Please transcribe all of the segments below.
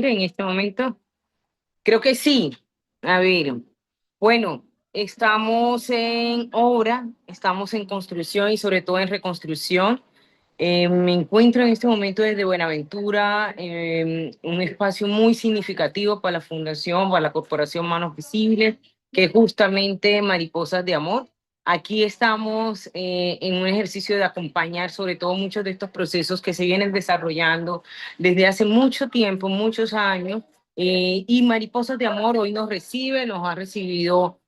En este momento, creo que sí. A ver, bueno, estamos en obra, estamos en construcción y sobre todo en reconstrucción. Me encuentro en este momento desde Buenaventura, un espacio muy significativo para la Fundación, para la Corporación Manos Visibles, que es justamente Mariposas de Amor. Aquí estamos en un ejercicio de acompañar sobre todo muchos de estos procesos que se vienen desarrollando desde hace mucho tiempo, muchos años, y Mariposas de Amor hoy nos recibe, nos ha recibido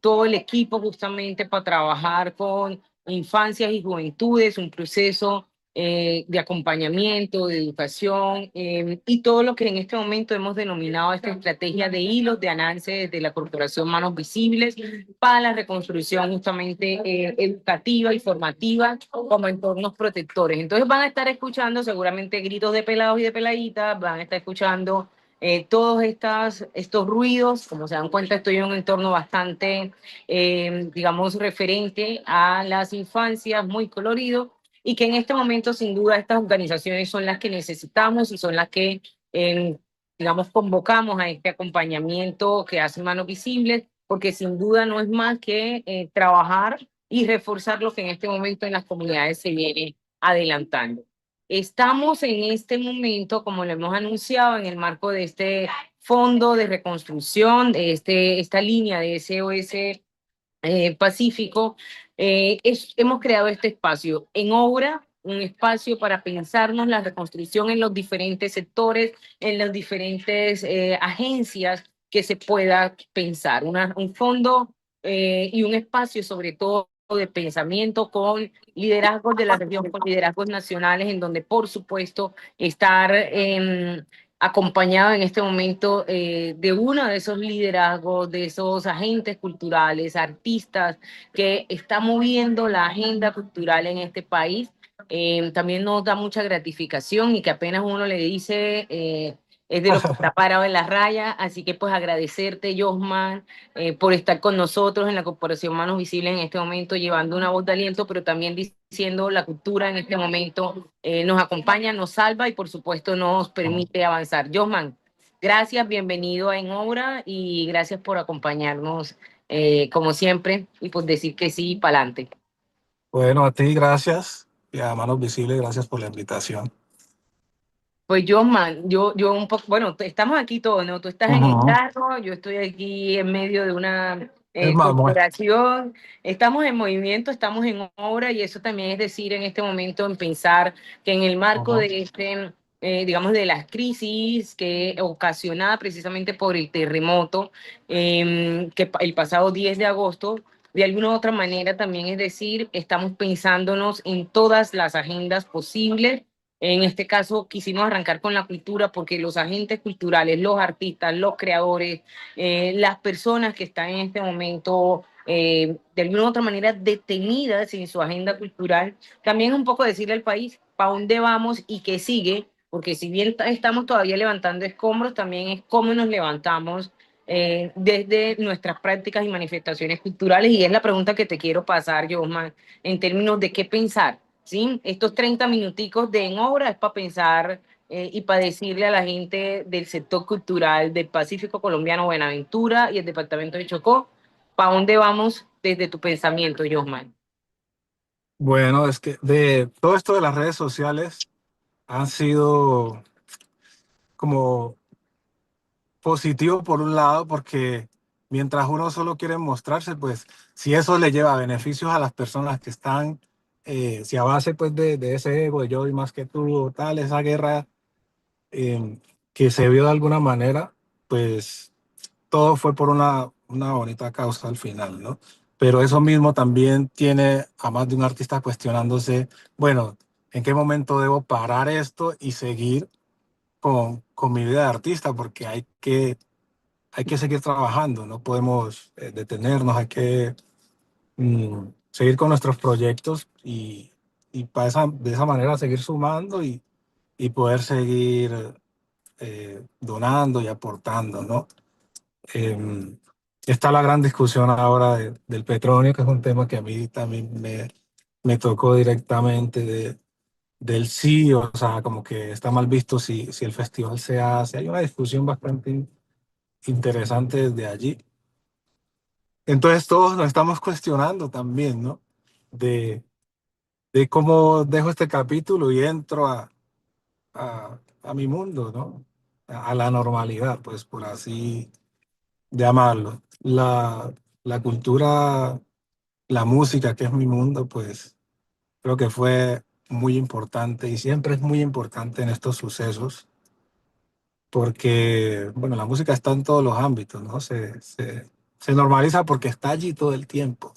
todo el equipo justamente para trabajar con infancias y juventudes, un proceso de acompañamiento, de educación y todo lo que en este momento hemos denominado esta estrategia de hilos de avance desde la Corporación Manos Visibles para la reconstrucción justamente educativa y formativa como entornos protectores. Entonces van a estar escuchando seguramente gritos de pelados y de peladitas, van a estar escuchando todos estos ruidos. Como se dan cuenta, estoy en un entorno bastante, digamos, referente a las infancias, muy colorido, y que en este momento, sin duda, estas organizaciones son las que necesitamos y son las que, digamos, convocamos a este acompañamiento que hace Manos Visibles, porque sin duda no es más que trabajar y reforzar lo que en este momento en las comunidades se viene adelantando. Estamos en este momento, como lo hemos anunciado, en el marco de este fondo de reconstrucción, de esta línea de SOS Pacífico. Hemos creado este espacio en obra, un espacio para pensarnos la reconstrucción en los diferentes sectores, en las diferentes agencias que se pueda pensar. Un fondo y un espacio sobre todo de pensamiento con liderazgos de la región, con liderazgos nacionales, en donde por supuesto estar acompañado en este momento de uno de esos liderazgos, de esos agentes culturales, artistas que está moviendo la agenda cultural en este país. También nos da mucha gratificación y que apenas uno le dice, es de lo que está parado en la raya. Así que pues agradecerte, Josman, por estar con nosotros en la Corporación Manos Visibles en este momento, llevando una voz de aliento, pero también diciendo la cultura en este momento nos acompaña, nos salva y por supuesto nos permite avanzar. Josman, gracias, bienvenido a En Obra y gracias por acompañarnos como siempre y por decir que sí, para adelante. Bueno, a ti gracias y a Manos Visibles, gracias por la invitación. Pues Josman, yo un poco, bueno, estamos aquí todos, ¿no? Tú estás en el Ujú. carro, yo estoy aquí en medio de una Es más, corporación, estamos en movimiento, estamos en obra y eso también es decir en este momento en pensar que en el marco ujú. de digamos, de las crisis que ocasionada precisamente por el terremoto que el pasado 10 de agosto, de alguna u otra manera también es decir, estamos pensándonos en todas las agendas posibles. En este caso quisimos arrancar con la cultura porque los agentes culturales, los artistas, los creadores, las personas que están en este momento de alguna u otra manera detenidas en su agenda cultural, también un poco decirle al país para dónde vamos y qué sigue, porque si bien estamos todavía levantando escombros, también es cómo nos levantamos desde nuestras prácticas y manifestaciones culturales. Y es la pregunta que te quiero pasar, Josman, en términos de qué pensar. ¿Sí? Estos 30 minuticos de En Obra es para pensar y para decirle a la gente del sector cultural del Pacífico colombiano, Buenaventura y el departamento de Chocó, ¿para dónde vamos desde tu pensamiento, Josman? bueno, es que de todo esto de las redes sociales han sido como positivo por un lado, porque mientras uno solo quiere mostrarse, pues si eso le lleva beneficios a las personas que están, si a base pues de ese ego, de yo y más que tú, tal, esa guerra que se vio de alguna manera, pues todo fue por una bonita causa al final, ¿no? Pero eso mismo también tiene a más de un artista cuestionándose, bueno, ¿en qué momento debo parar esto y seguir con mi vida de artista? Porque hay que seguir trabajando, no podemos detenernos, hay que seguir con nuestros proyectos y de esa manera seguir sumando y poder seguir donando y aportando, ¿no? Eh, Está la gran discusión ahora del petróleo, que es un tema que a mí también me tocó directamente del sí, o sea, como que está mal visto si el festival se hace. Hay una discusión bastante interesante desde allí. Entonces todos nos estamos cuestionando también, ¿no? De, de cómo dejo este capítulo y entro a mi mundo, ¿no? A la normalidad, pues por así llamarlo. La cultura, la música, que es mi mundo, pues creo que fue muy importante y siempre es muy importante en estos sucesos porque, bueno, la música está en todos los ámbitos, ¿no? Se normaliza porque está allí todo el tiempo,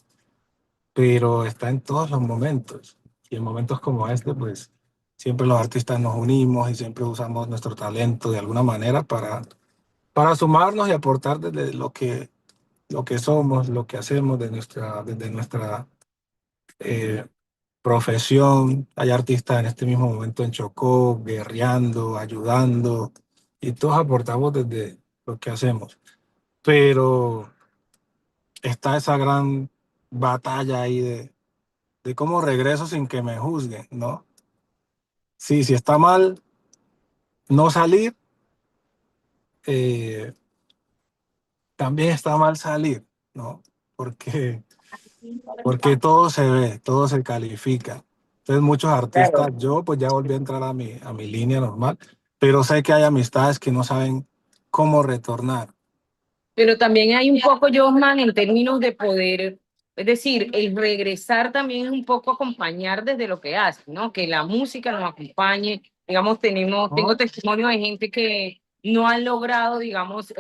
pero está en todos los momentos. Y en momentos como este, pues siempre los artistas nos unimos y siempre usamos nuestro talento de alguna manera para sumarnos y aportar desde lo que somos, lo que hacemos, desde nuestra eh, profesión. Hay artistas en este mismo momento en Chocó, guerreando, ayudando, y todos aportamos desde lo que hacemos. Pero está esa gran batalla ahí de cómo regreso sin que me juzguen, ¿no? Sí, si está mal no salir, eh, también está mal salir, ¿no? Porque, porque todo se ve, todo se califica. Entonces muchos artistas, Claro. yo pues ya volví a entrar a mi línea normal, pero sé que hay amistades que no saben cómo retornar. Pero también hay un poco, Josman, en términos de poder, es decir, el regresar también es un poco acompañar desde lo que hace, ¿no? Que la música nos acompañe. Digamos, tengo ¿No? testimonio de gente que no han logrado, digamos,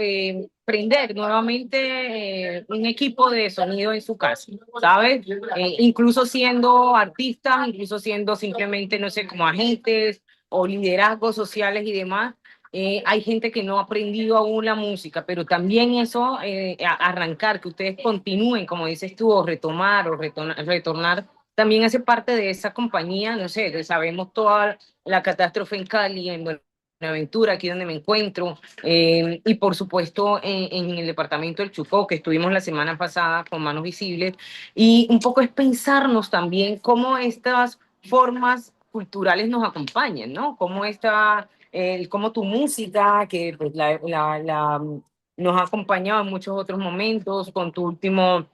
prender nuevamente un equipo de sonido en su casa, ¿sabes? Incluso siendo artistas, incluso siendo simplemente, no sé, como agentes o liderazgos sociales y demás, hay gente que no ha aprendido aún la música, pero también eso, arrancar, que ustedes continúen, como dices tú, o retomar o retornar, también hace parte de esa compañía, no sé, sabemos toda la catástrofe en Cali, en Buenaventura, aquí donde me encuentro, y por supuesto en el departamento del Chocó, que estuvimos la semana pasada con Manos Visibles, y un poco es pensarnos también cómo estas formas culturales nos acompañan, ¿no? Cómo cómo tu música, que pues, nos ha acompañado en muchos otros momentos, con tu última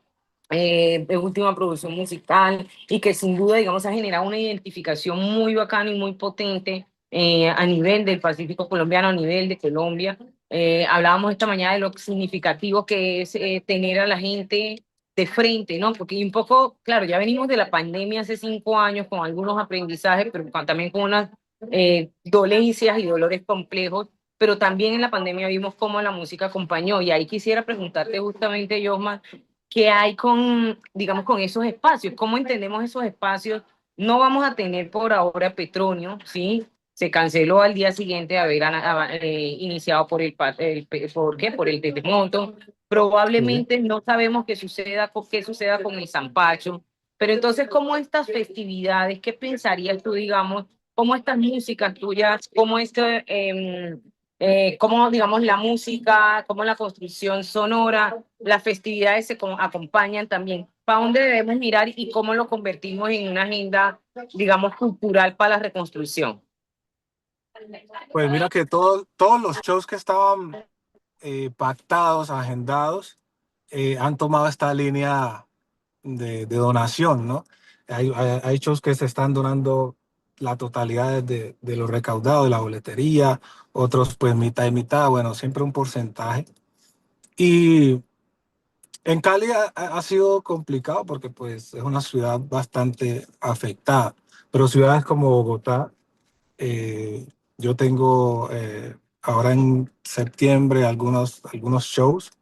producción musical, y que sin duda, digamos, ha generado una identificación muy bacana y muy potente a nivel del Pacífico colombiano, a nivel de Colombia. Hablábamos esta mañana de lo significativo que es tener a la gente de frente, ¿no? Porque un poco, claro, ya venimos de la pandemia hace 5 años con algunos aprendizajes, pero también con unas dolencias y dolores complejos, pero también en la pandemia vimos cómo la música acompañó. Y ahí quisiera preguntarte justamente, Josma, ¿qué hay con, digamos, con esos espacios? ¿Cómo entendemos esos espacios? No vamos a tener por ahora Petronio, ¿sí? Se canceló al día siguiente de haber iniciado ¿por qué? Por el terremoto. Sí. Probablemente no sabemos qué suceda con el Zampacho, pero entonces, ¿cómo estas festividades, qué pensarías tú, digamos, cómo estas músicas tuyas, cómo, digamos, la música, cómo la construcción sonora, las festividades acompañan también? ¿Para dónde debemos mirar y cómo lo convertimos en una agenda, digamos, cultural para la reconstrucción? Pues mira que todos los shows que estaban pactados, agendados, han tomado esta línea de donación, ¿no? Hay shows que se están donando la totalidad de lo recaudado de la boletería, otros pues mitad y mitad, bueno, siempre un porcentaje. Y en Cali ha sido complicado porque pues es una ciudad bastante afectada, pero ciudades como Bogotá, eh, yo tengo ahora en septiembre algunos shows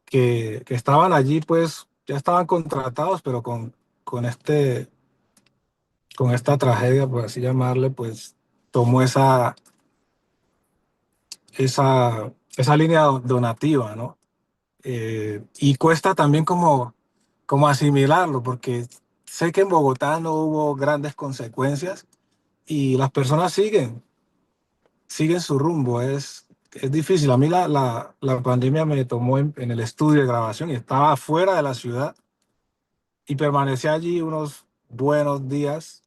que estaban allí, pues ya estaban contratados, pero con, con esta tragedia, por así llamarle, pues tomó esa línea donativa, ¿no? Y cuesta también como asimilarlo, porque sé que en Bogotá no hubo grandes consecuencias y las personas siguen su rumbo. Es difícil. A mí la pandemia me tomó en el estudio de grabación y estaba fuera de la ciudad y permanecí allí unos buenos días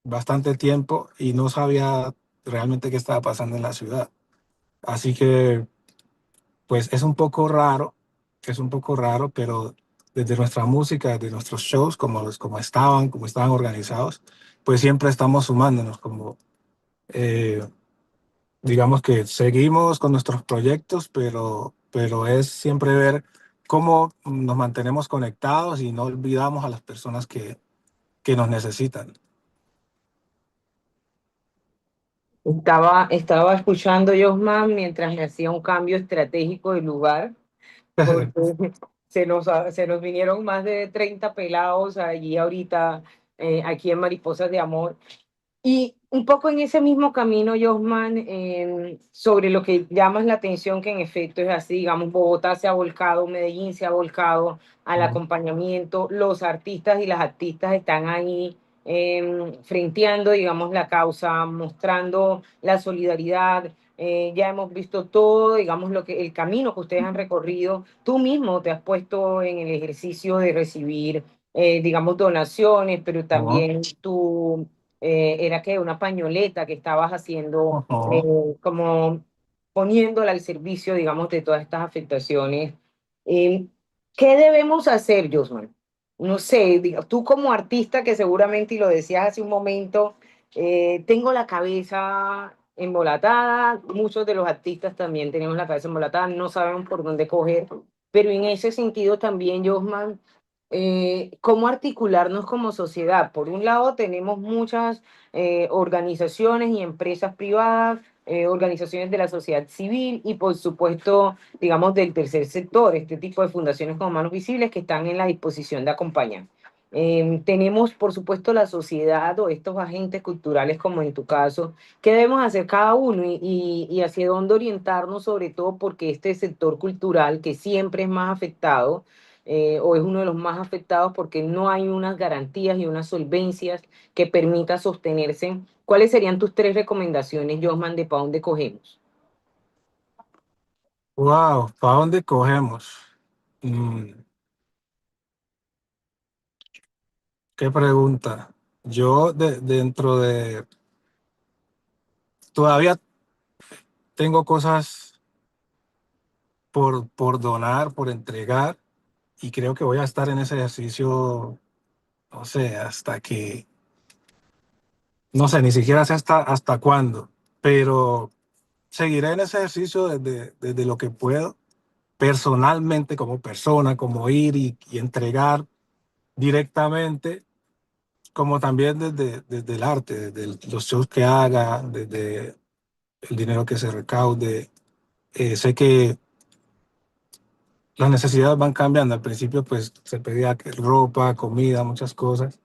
bastante tiempo y no sabía realmente qué estaba pasando en la ciudad. Así que, pues es un poco raro, pero desde nuestra música, desde nuestros shows, como estaban organizados, pues siempre estamos sumándonos, eh, digamos que seguimos con nuestros proyectos, pero es siempre ver cómo nos mantenemos conectados y no olvidamos a las personas que nos necesitan. Estaba escuchando Josman mientras me hacía un cambio estratégico de lugar, porque se nos vinieron más de 30 pelados allí ahorita, aquí en Mariposas de Amor. Y un poco en ese mismo camino, Josman, sobre lo que llamas la atención, que en efecto es así, digamos, Bogotá se ha volcado, Medellín se ha volcado al acompañamiento, los artistas y las artistas están ahí frenteando, digamos, la causa, mostrando la solidaridad. Ya hemos visto todo, digamos, el camino que ustedes han recorrido. Tú mismo te has puesto en el ejercicio de recibir, digamos, donaciones, pero Ujú, también tú era que una pañoleta que estabas haciendo, ujú. como poniéndola al servicio, digamos, de todas estas afectaciones. Eh, ¿Qué debemos hacer, Josman? No sé, tú como artista que seguramente, y lo decías hace un momento, tengo la cabeza embolatada, muchos de los artistas también tenemos la cabeza embolatada, no sabemos por dónde coger, pero en ese sentido también, Josman, cómo articularnos como sociedad. Por un lado, tenemos muchas organizaciones y empresas privadas, organizaciones de la sociedad civil y, por supuesto, digamos, del tercer sector, este tipo de fundaciones como Manos Visibles que están en la disposición de acompañar. Tenemos, por supuesto, la sociedad o estos agentes culturales, como en tu caso, qué debemos hacer cada uno y hacia dónde orientarnos, sobre todo porque este sector cultural, que siempre es más afectado, o es uno de los más afectados porque no hay unas garantías y unas solvencias que permita sostenerse. ¿Cuáles serían tus tres recomendaciones, Josman, de para dónde cogemos? Wow, ¿para dónde cogemos? Mm, qué pregunta. Dentro de... Todavía tengo cosas por donar, por entregar, y creo que voy a estar en ese ejercicio, no sé, no sé, ni siquiera sé hasta cuándo, pero seguiré en ese ejercicio desde lo que puedo, personalmente, como persona, como ir y entregar directamente, como también desde el arte, desde los shows que haga, desde el dinero que se recaude. Sé que las necesidades van cambiando. Al principio, pues se pedía ropa, comida, muchas cosas,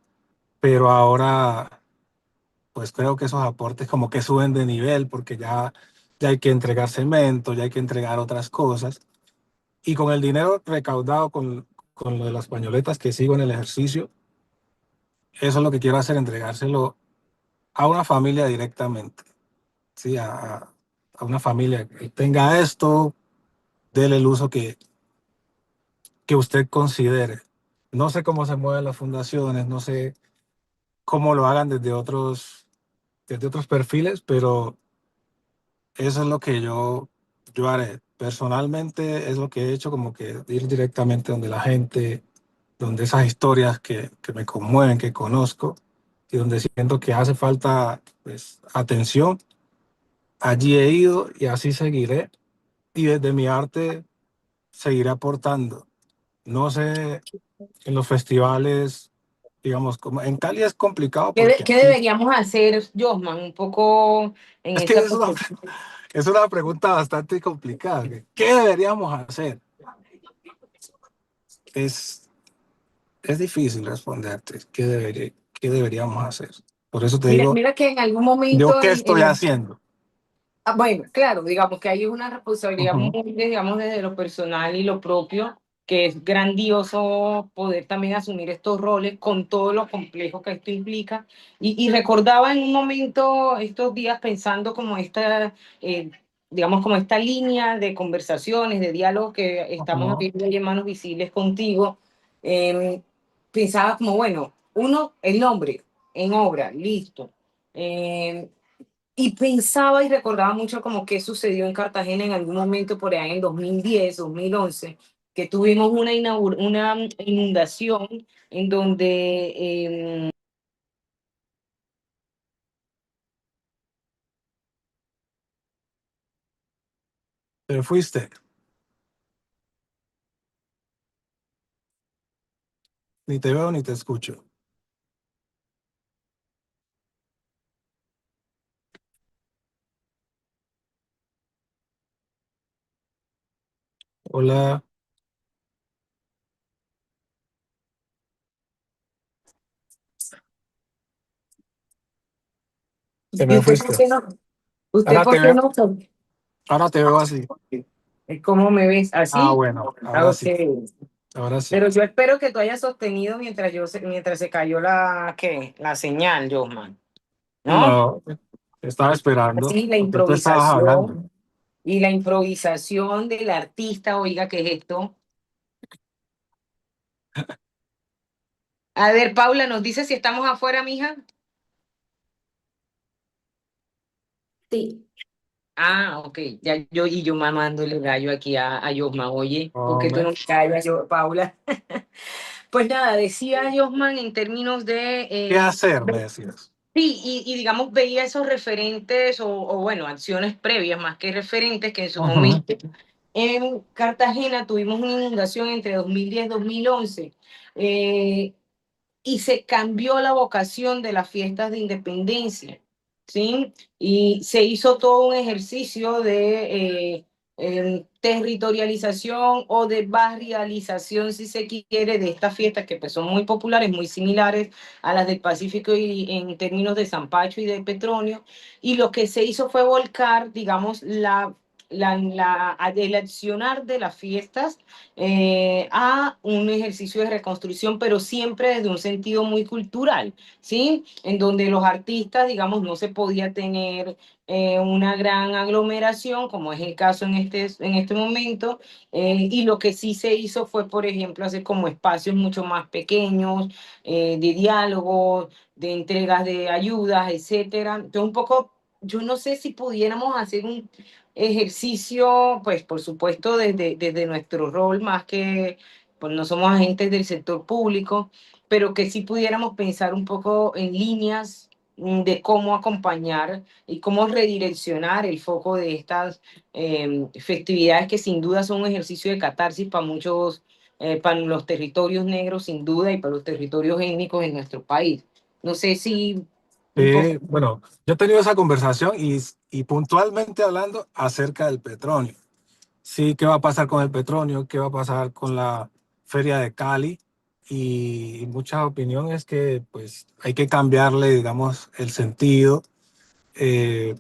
pero ahora, pues creo que esos aportes como que suben de nivel porque ya hay que entregar cemento, ya hay que entregar otras cosas. Y con el dinero recaudado con lo de las pañoletas que sigo en el ejercicio, eso es lo que quiero hacer, entregárselo a una familia directamente, ¿sí? A una familia que tenga esto, déle el uso que usted considere. No sé cómo se mueven las fundaciones, no sé cómo lo hagan desde otros perfiles, pero eso es lo que yo haré. Personalmente es lo que he hecho, como que ir directamente donde la gente, donde esas historias que me conmueven, que conozco y donde siento que hace falta, pues, atención. Allí he ido y así seguiré. Y desde mi arte seguiré aportando. No sé, en los festivales, digamos, como en Cali es complicado porque ¿Qué aquí, deberíamos hacer, Josman, un poco en es que esa perspectiva? es una pregunta bastante complicada. ¿Qué deberíamos hacer? Es, es difícil responderte. ¿Qué deberíamos hacer? Por eso te Mira, digo, mira que en algún ¿yo momento qué estoy haciendo? bueno, claro, digamos que hay una responsabilidad muy, Ujú. digamos, desde lo personal y lo propio, que es grandioso poder también asumir estos roles con todo lo complejo que esto implica. Y recordaba en un momento estos días pensando como eh, digamos, como esta línea de conversaciones, de diálogo que estamos Ujú. abriendo ahí en Manos Visibles contigo, pensaba como, bueno, uno, el nombre. en obra, listo. Eh, y pensaba y recordaba mucho como qué sucedió en Cartagena en algún momento por allá en 2010, 2011, que tuvimos una inundación en donde Te fuiste, ni te veo ni te escucho. Hola, te ¿y me fuiste. usted Ahora por te qué veo, no? ahora te veo así. ¿Cómo me ves? Ah, ¿Así? bueno, Ah, ahora ok. sí, ahora sí. Pero yo espero que tú hayas sostenido mientras se cayó la señal, Josman, ¿no? No, estaba esperando. Así la ¿Por qué tú estabas hablando? improvisación y la improvisación del artista, oiga, ¿qué es esto? A ver, Paula, ¿nos dice si estamos afuera, mija? Sí, Ah, ok, ya yo mamándole gallo aquí a Josman, oye, ¿por qué tú Hombre, no me callas, Paula? Pues nada, decía Josman en términos de ¿qué hacer? Me decías. sí, y digamos, veía esos referentes o, bueno, acciones previas más que referentes que en su Ujú. momento en Cartagena tuvimos una inundación entre 2010 y 2011. eh, y se cambió la vocación de las fiestas de independencia, ¿sí? Y se hizo todo un ejercicio de territorialización o de barrialización, si se quiere, de estas fiestas que pues, son muy populares, muy similares a las del Pacífico y en términos de Zampacho y de Petronio. Y lo que se hizo fue volcar, digamos, el accionar de las fiestas a un ejercicio de reconstrucción, pero siempre desde un sentido muy cultural, ¿sí? En donde los artistas, digamos, no se podía tener una gran aglomeración, como es el caso en este momento, y lo que sí se hizo fue, por ejemplo, hacer como espacios mucho más pequeños, de diálogo, de entregas de ayudas, etcétera. Entonces, un poco, yo no sé si pudiéramos hacer un ejercicio, pues por supuesto desde nuestro rol, más que pues no somos agentes del sector público, pero que sí pudiéramos pensar un poco en líneas de cómo acompañar y cómo redireccionar el foco de estas festividades que sin duda son un ejercicio de catarsis para muchos, para los territorios negros sin duda y para los territorios étnicos en nuestro país. No sé si un poco, Bueno, yo he tenido esa conversación y puntualmente hablando acerca del petróleo. Sí, ¿qué va a pasar con el petróleo? ¿Qué va a pasar con la feria de Cali? Y muchas opiniones que pues hay que cambiarle, digamos, el sentido de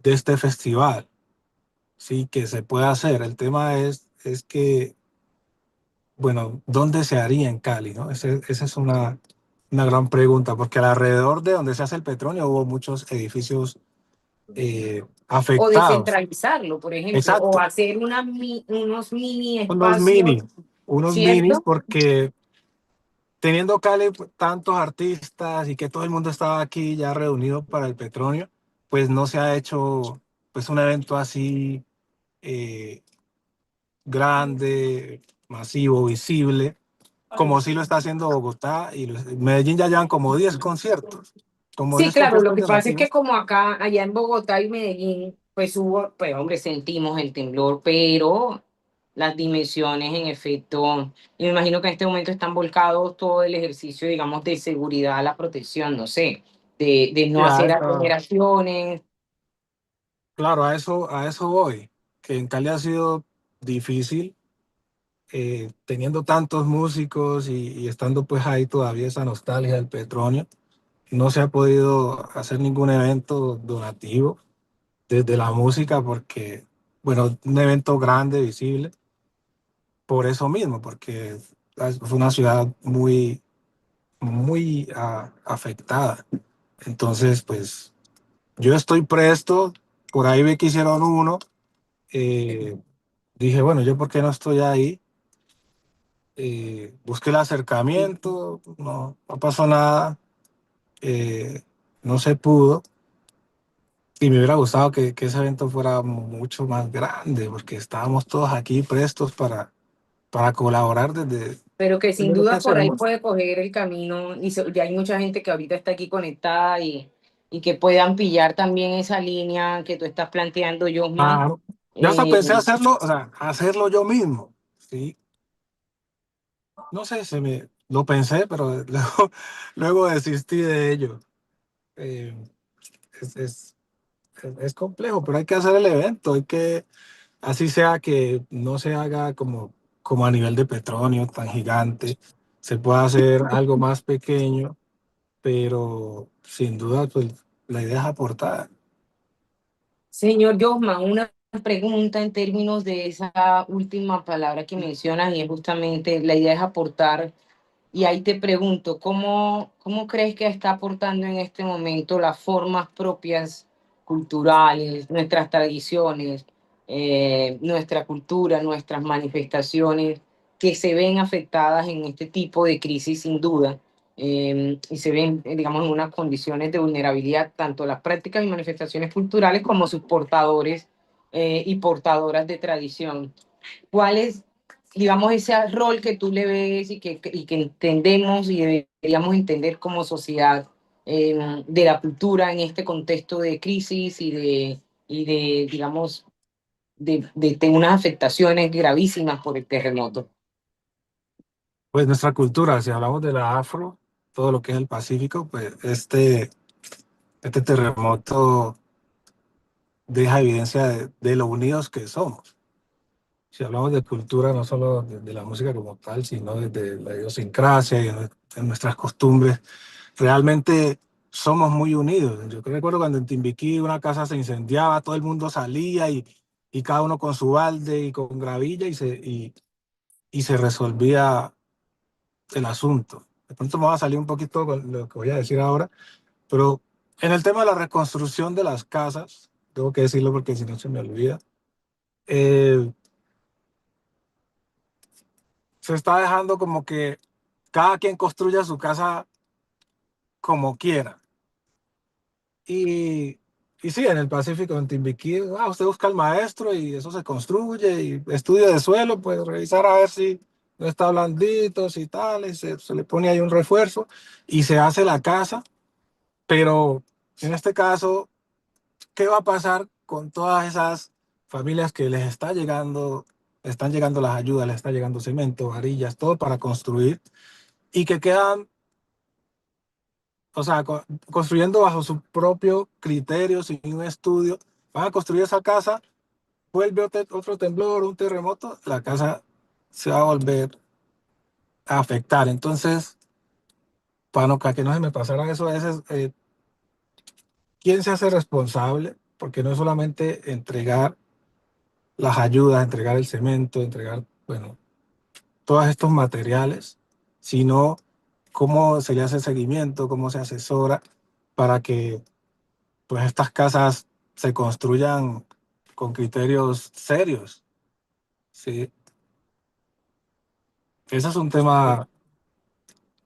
este festival. Sí, que se puede hacer. El tema es que, bueno, ¿dónde se haría en Cali? ¿No? Esa es una gran pregunta, porque alrededor de donde se hace el petróleo hubo muchos edificios o afectados. descentralizarlo, por ejemplo, o Exacto, hacer unos mini unos espacios, mini, unos minis, ¿cierto? porque teniendo Cali tantos artistas y que todo el mundo estaba aquí ya reunido para el petróleo, pues no se ha hecho pues un evento así eh, grande, masivo, visible, como sí lo está haciendo Bogotá y Medellín ya llevan como 10 conciertos, como Sí, 10 claro, lo conciertos que pasa es que llamativos. como acá, allá en Bogotá y Medellín, pues hubo, pues hombre, sentimos el temblor, pero las dimensiones en efecto, y me imagino que en este momento están volcados todo el ejercicio, digamos, de seguridad, la protección, no sé, de no Ya, hacer aglomeraciones. claro, a eso voy, que en Cali ha sido difícil teniendo tantos músicos y estando pues ahí todavía esa nostalgia del petróleo, no se ha podido hacer ningún evento donativo desde la música porque, bueno, un evento grande, visible, por eso mismo, porque fue una ciudad muy afectada. Entonces, pues yo estoy presto, por ahí vi que hicieron uno, eh, dije, bueno, yo por qué no estoy ahí, busqué el acercamiento, no pasó nada, eh, no se pudo y me hubiera gustado que ese evento fuera mucho más grande porque estábamos todos aquí prestos para colaborar Pero que sin desde lo que duda por ahí hacemos. puede coger el camino y ya hay mucha gente que ahorita está aquí conectada y que puedan pillar también esa línea que tú estás planteando, Josman. Claro. Yo hasta Eh, pensé hacerlo, o sea, hacerlo yo mismo, ¿sí? No sé, lo pensé, pero luego desistí de ello. Eh, es, es, es complejo, pero hay que hacer el evento, así sea que no se haga como a nivel de Petronio tan gigante, se puede hacer algo más pequeño, pero sin duda, pues la idea es aportar. Señor Josman, una pregunta en términos de esa última palabra que mencionas y es justamente la idea es aportar. Y ahí te pregunto, ¿cómo crees que está aportando en este momento las formas propias culturales, nuestras tradiciones, nuestra cultura, nuestras manifestaciones que se ven afectadas en este tipo de crisis sin duda? Y se ven, digamos, en unas condiciones de vulnerabilidad, tanto las prácticas y manifestaciones culturales como sus portadores y portadoras de tradición. ¿Cuál es, digamos, ese rol que tú le ves y que entendemos y deberíamos entender como sociedad de la cultura en este contexto de crisis y de digamos, de unas afectaciones gravísimas por el terremoto? Pues nuestra cultura, si hablamos de la afro, todo lo que es el Pacífico, pues este terremoto deja evidencia de lo unidos que somos. Si hablamos de cultura, no solo de la música como tal, sino de la idiosincrasia y de nuestras costumbres, realmente somos muy unidos. Yo recuerdo cuando en Timbiquí una casa se incendiaba, todo el mundo salía y cada uno con su balde y con gravilla y se resolvía el asunto. De pronto me va a salir un poquito con lo que voy a decir ahora, pero en el tema de la reconstrucción de las casas, tengo que decirlo porque si no se me olvida, eh, se está dejando como que cada quien construya su casa como quiera. Y, y sí, en el Pacífico, en Timbiquí, usted busca al maestro y eso se construye y estudio de suelo, pues revisar a ver si no está blandito, si tal, y se le pone ahí un refuerzo y se hace la casa. Pero en este caso, ¿qué va a pasar con todas esas familias que están llegando las ayudas, les está llegando cemento, varillas, todo para construir y que quedan, o sea, construyendo bajo su propio criterio, sin un estudio, van a construir esa casa, vuelve otro temblor, un terremoto, la casa se va a volver a afectar. Entonces, para que no se me pasara eso, a veces, ¿quién se hace responsable? Porque no es solamente entregar las ayudas, entregar el cemento, entregar, bueno, todos estos materiales, sino cómo se le hace seguimiento, cómo se asesora para que pues estas casas se construyan con criterios serios. Sí, ese es un tema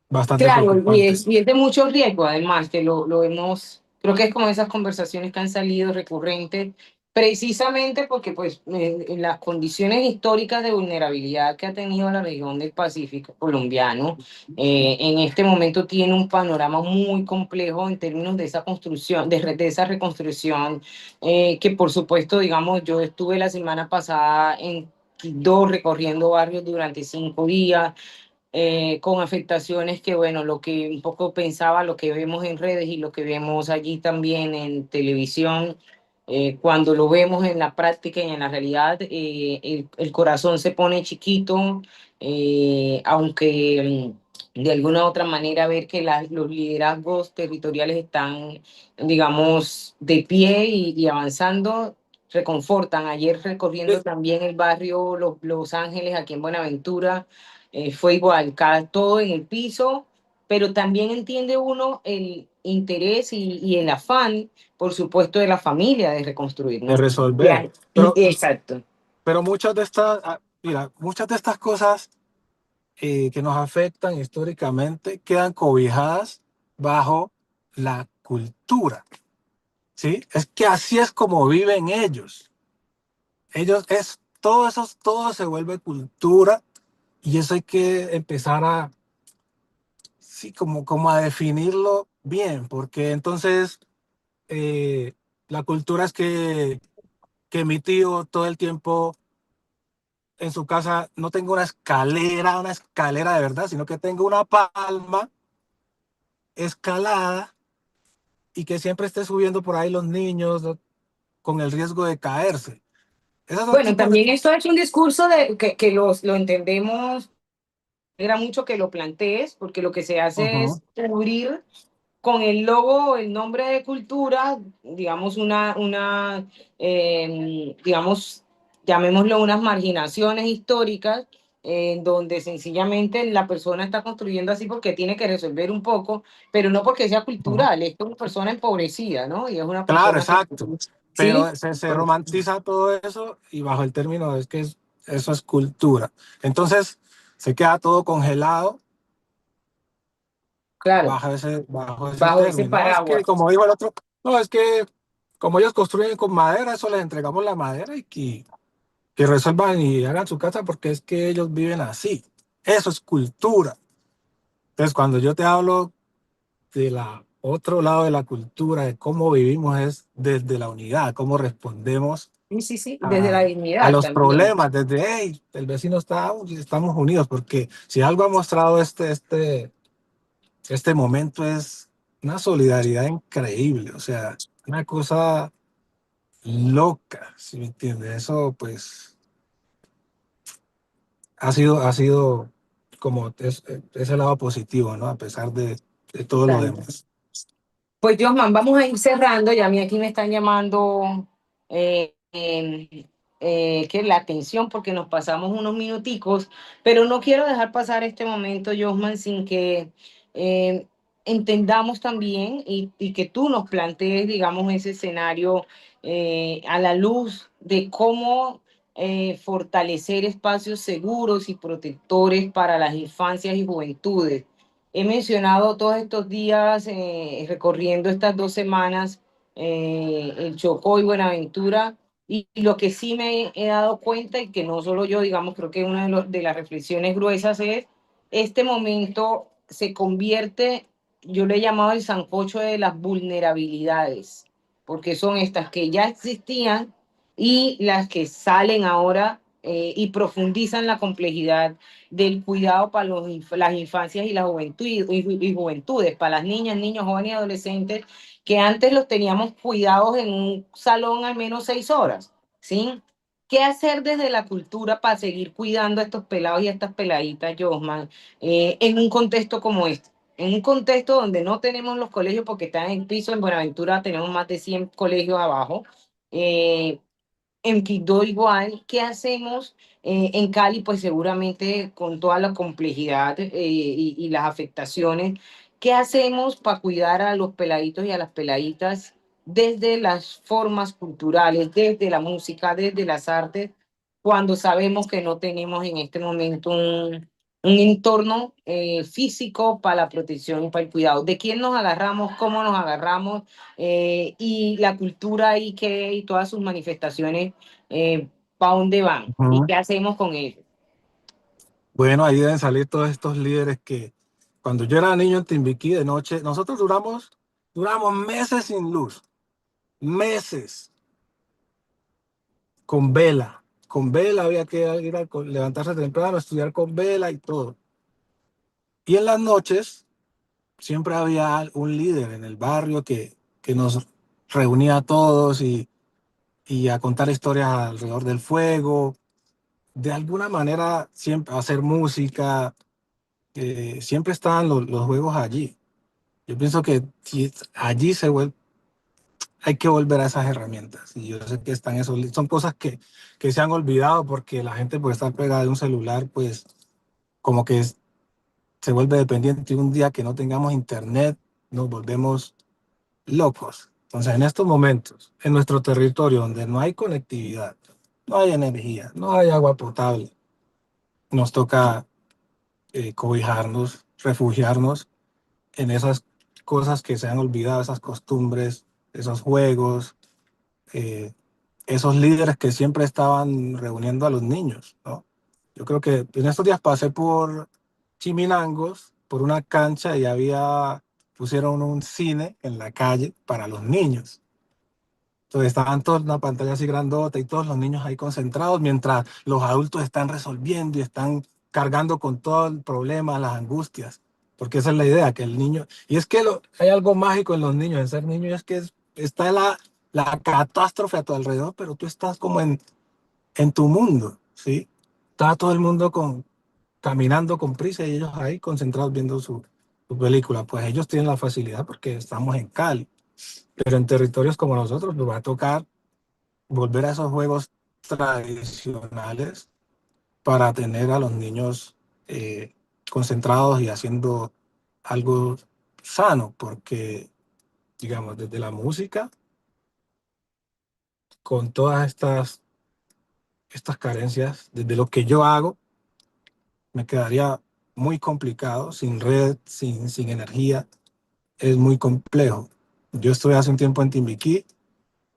bastante Claro, preocupante. y es de mucho riesgo, además, que lo hemos, creo que es como esas conversaciones que han salido recurrentes, precisamente porque pues en las condiciones históricas de vulnerabilidad que ha tenido la región del Pacífico colombiano, en este momento tiene un panorama muy complejo en términos de esa construcción, de esa reconstrucción, que por supuesto, digamos, yo estuve la semana pasada en Quibdó recorriendo barrios durante 5 días con afectaciones que, bueno, lo que un poco pensaba, lo que vemos en redes y lo que vemos allí también en televisión, cuando lo vemos en la práctica y en la realidad, el corazón se pone chiquito, aunque de alguna u otra manera ver que los liderazgos territoriales están, digamos, de pie y avanzando. Reconfortan. Ayer recorriendo Sí, también el barrio Los Ángeles, aquí en Buenaventura, fue igual, todo en el piso, pero también entiende uno el interés y el afán, por supuesto, de la familia de reconstruir, de ¿no? resolver. Ya, exacto. Pero muchas de estas cosas que nos afectan históricamente quedan cobijadas bajo la cultura, ¿sí? Es que así es como viven ellos. Todo se vuelve cultura y eso hay que empezar a, sí, como a definirlo bien, porque entonces eh, la cultura es que mi tío todo el tiempo en su casa no tenga una escalera de verdad, sino que tenga una palma escalada y que siempre esté subiendo por ahí los niños, ¿no? Con el riesgo de caerse. Esos son Bueno, tipos de... también esto es un discurso de, que lo entendemos, era mucho que lo plantees, porque lo que se hace Ujú, es cubrir con el logo, el nombre de cultura, digamos, digamos, llamémoslo unas marginaciones históricas, en donde sencillamente la persona está construyendo así porque tiene que resolver un poco, pero no porque sea ujú. cultural, es una persona empobrecida, ¿no? Y es una Claro, persona que, exacto. sí, Pero se romantiza todo eso y bajo el término es que eso es cultura. Entonces se queda todo congelado claro, bajo ese bajo ese término. No, es que, paraguas. como dijo el otro, no, es que como ellos construyen con madera, eso les entregamos la madera y que resuelvan y hagan su casa porque es que ellos viven así. Eso es cultura. Entonces, cuando yo te hablo de la otro lado de la cultura, de cómo vivimos, es desde la unidad, cómo respondemos Sí, sí, sí, desde la a dignidad los también. problemas, desde, hey, el vecino está, estamos unidos, porque si algo ha mostrado este momento es una solidaridad increíble, o sea, una cosa loca, ¿si me entiendes? Eso, pues, ha sido como ese lado positivo, ¿no? A pesar de todo lo Total. demás. Pues Josman, vamos a ir cerrando, ya a mí aquí me están llamando que la atención porque nos pasamos unos minuticos, pero no quiero dejar pasar este momento, Josman, sin que eh, entendamos también y que tú nos plantees, digamos, ese escenario a la luz de cómo fortalecer espacios seguros y protectores para las infancias y juventudes. He mencionado todos estos días, recorriendo estas 2 semanas, el Chocó y Buenaventura, y lo que sí me he dado cuenta, y que no solo yo, digamos, creo que una de las reflexiones gruesas es, este momento se convierte, yo le he llamado el sancocho de las vulnerabilidades, porque son estas que ya existían y las que salen ahora y profundizan la complejidad del cuidado para las infancias y las juventudes, para las niñas, niños, jóvenes y adolescentes, que antes los teníamos cuidados en un salón al menos 6 horas, ¿sí? ¿Qué hacer desde la cultura para seguir cuidando a estos pelados y a estas peladitas, Josman, en un contexto como este? En un contexto donde no tenemos los colegios porque están en el piso, en Buenaventura tenemos más de 100 colegios abajo, eh, en Quito igual, ¿qué hacemos en Cali? Pues seguramente con toda la complejidad y las afectaciones, ¿qué hacemos para cuidar a los peladitos y a las peladitas desde las formas culturales, desde la música, desde las artes, cuando sabemos que no tenemos en este momento un entorno físico para la protección y para el cuidado? ¿De quién nos agarramos? ¿Cómo nos agarramos? Y la cultura y todas sus manifestaciones, ¿para dónde van? ¿Y Ujú. qué hacemos con ellos? Bueno, ahí deben salir todos estos líderes que cuando yo era niño en Timbiquí de noche, nosotros duramos meses sin luz, meses con vela había que ir levantarse temprano, estudiar con vela y todo. Y en las noches siempre había un líder en el barrio que nos reunía a todos y a contar historias alrededor del fuego, de alguna manera siempre hacer música, siempre estaban los juegos allí. Yo pienso que allí hay que volver a esas herramientas. Y yo sé que están esos, son cosas que se han olvidado porque la gente por estar pegada de un celular, pues como que se vuelve dependiente y un día que no tengamos internet, nos volvemos locos. Entonces, en estos momentos, en nuestro territorio donde no hay conectividad, no hay energía, no hay agua potable, nos toca cobijarnos, refugiarnos en esas cosas que se han olvidado, esas costumbres, esos juegos, eh, esos líderes que siempre estaban reuniendo a los niños, ¿no? Yo creo que en estos días pasé por Chiminangos, por una cancha y pusieron un cine en la calle para los niños. Entonces estaban todos en una pantalla así grandota y todos los niños ahí concentrados mientras los adultos están resolviendo y están cargando con todo el problema, las angustias. Porque esa es la idea, que el niño... Y es que hay algo mágico en los niños, en ser niño, es que está la catástrofe a tu alrededor, pero tú estás como en tu mundo, ¿sí? Está todo el mundo caminando con prisa y ellos ahí concentrados viendo su película. Pues ellos tienen la facilidad porque estamos en Cali, pero en territorios como nosotros nos va a tocar volver a esos juegos tradicionales para tener a los niños concentrados y haciendo algo sano, porque, digamos, desde la música, con todas estas carencias, desde lo que yo hago, me quedaría muy complicado, sin red, sin energía, es muy complejo. Yo estuve hace un tiempo en Timbiquí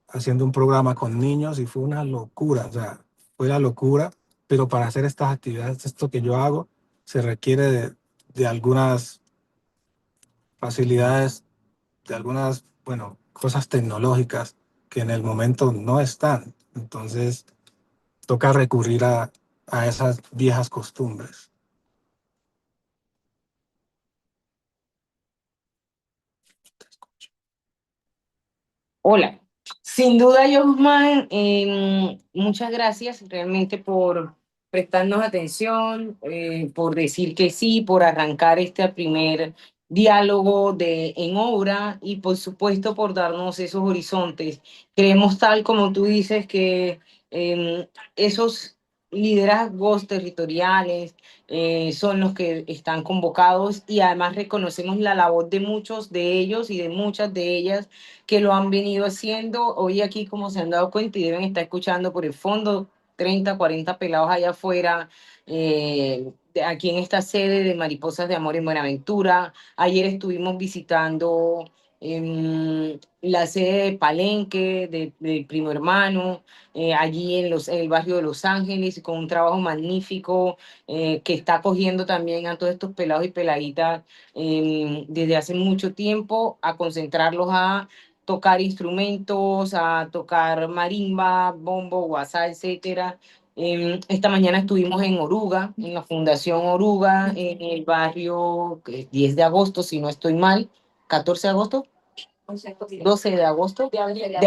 haciendo un programa con niños y fue una locura, o sea, fue la locura, pero para hacer estas actividades, esto que yo hago, se requiere de algunas facilidades, de algunas, bueno, cosas tecnológicas que en el momento no están. Entonces, toca recurrir a esas viejas costumbres. Hola. Sin duda, Josman, muchas gracias realmente por prestarnos atención, por decir que sí, por arrancar este primer diálogo en obra y por supuesto por darnos esos horizontes. Creemos tal como tú dices que esos liderazgos territoriales son los que están convocados y además reconocemos la labor de muchos de ellos y de muchas de ellas que lo han venido haciendo. Hoy aquí, como se han dado cuenta y deben estar escuchando por el fondo, 30, 40 pelados allá afuera, aquí en esta sede de Mariposas de Amor en Buenaventura. Ayer estuvimos visitando la sede de Palenque, de Primo Hermano, allí en el barrio de Los Ángeles, con un trabajo magnífico que está acogiendo también a todos estos pelados y peladitas desde hace mucho tiempo, a concentrarlos a tocar instrumentos, a tocar marimba, bombo, guasá, etcétera. Esta mañana estuvimos en Oruga, en la Fundación Oruga, en el barrio 10 de agosto, si no estoy mal, 14 de agosto. 12 de agosto, de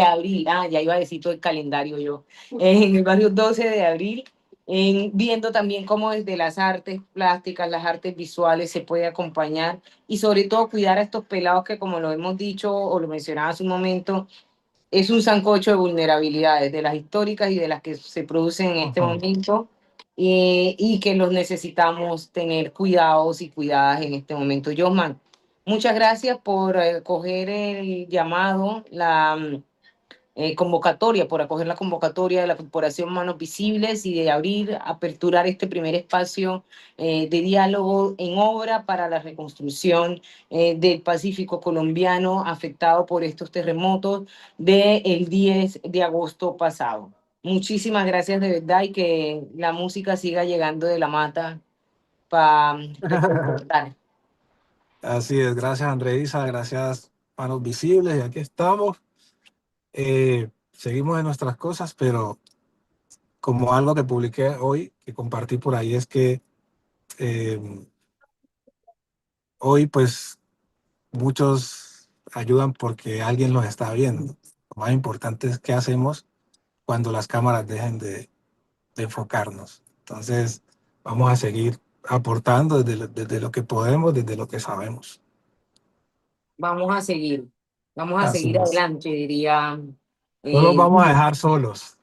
abril, ya iba a decir todo el calendario yo, en el barrio 12 de abril, viendo también cómo desde las artes plásticas, las artes visuales se puede acompañar y sobre todo cuidar a estos pelados que como lo hemos dicho o lo mencionaba hace un momento, es un sancocho de vulnerabilidades, de las históricas y de las que se producen en este momento y que los necesitamos tener cuidados y cuidadas en este momento. Josman, muchas gracias por coger el llamado, la convocatoria, por acoger la convocatoria de la Corporación Manos Visibles y de abrir, aperturar este primer espacio de diálogo en obra para la reconstrucción del Pacífico colombiano afectado por estos terremotos del 10 de agosto pasado. Muchísimas gracias de verdad y que la música siga llegando de la mata para reconfortar. Así es, gracias Andreisa, gracias Manos Visibles, y aquí estamos. Seguimos en nuestras cosas, pero como algo que publiqué hoy, que compartí por ahí, es que eh, hoy pues muchos ayudan porque alguien los está viendo. Lo más importante es qué hacemos cuando las cámaras dejen de enfocarnos. Entonces, vamos a seguir aportando desde lo que podemos, desde lo que sabemos. Vamos a Así seguir es. adelante, diría. No los eh, vamos a dejar solos.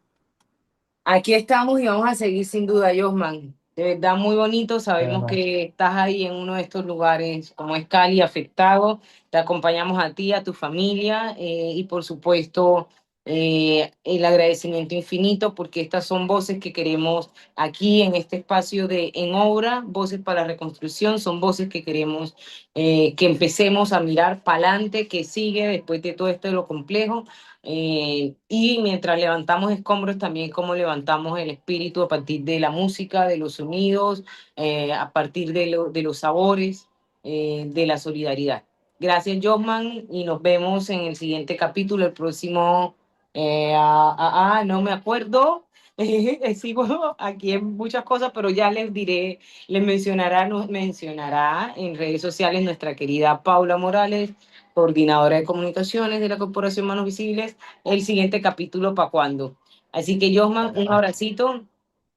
Aquí estamos y vamos a seguir sin duda, Josman. De verdad, muy bonito. Sabemos Ajá. que estás ahí en uno de estos lugares como es Cali, afectado. Te acompañamos a ti, a tu familia y por supuesto el agradecimiento infinito, porque estas son voces que queremos aquí en este espacio de En Obra, Voces para la Reconstrucción, son voces que queremos que empecemos a mirar para adelante, que sigue después de todo esto de lo complejo. Y mientras levantamos escombros, también cómo levantamos el espíritu a partir de la música, de los sonidos, a partir de los sabores, de la solidaridad. Gracias, Josman, y nos vemos en el siguiente capítulo, el próximo. No me acuerdo. Sigo aquí en muchas cosas, pero ya les diré, nos mencionará en redes sociales nuestra querida Paula Morales, coordinadora de comunicaciones de la Corporación Manos Visibles, el siguiente capítulo para cuándo. Así que, Josman, un abracito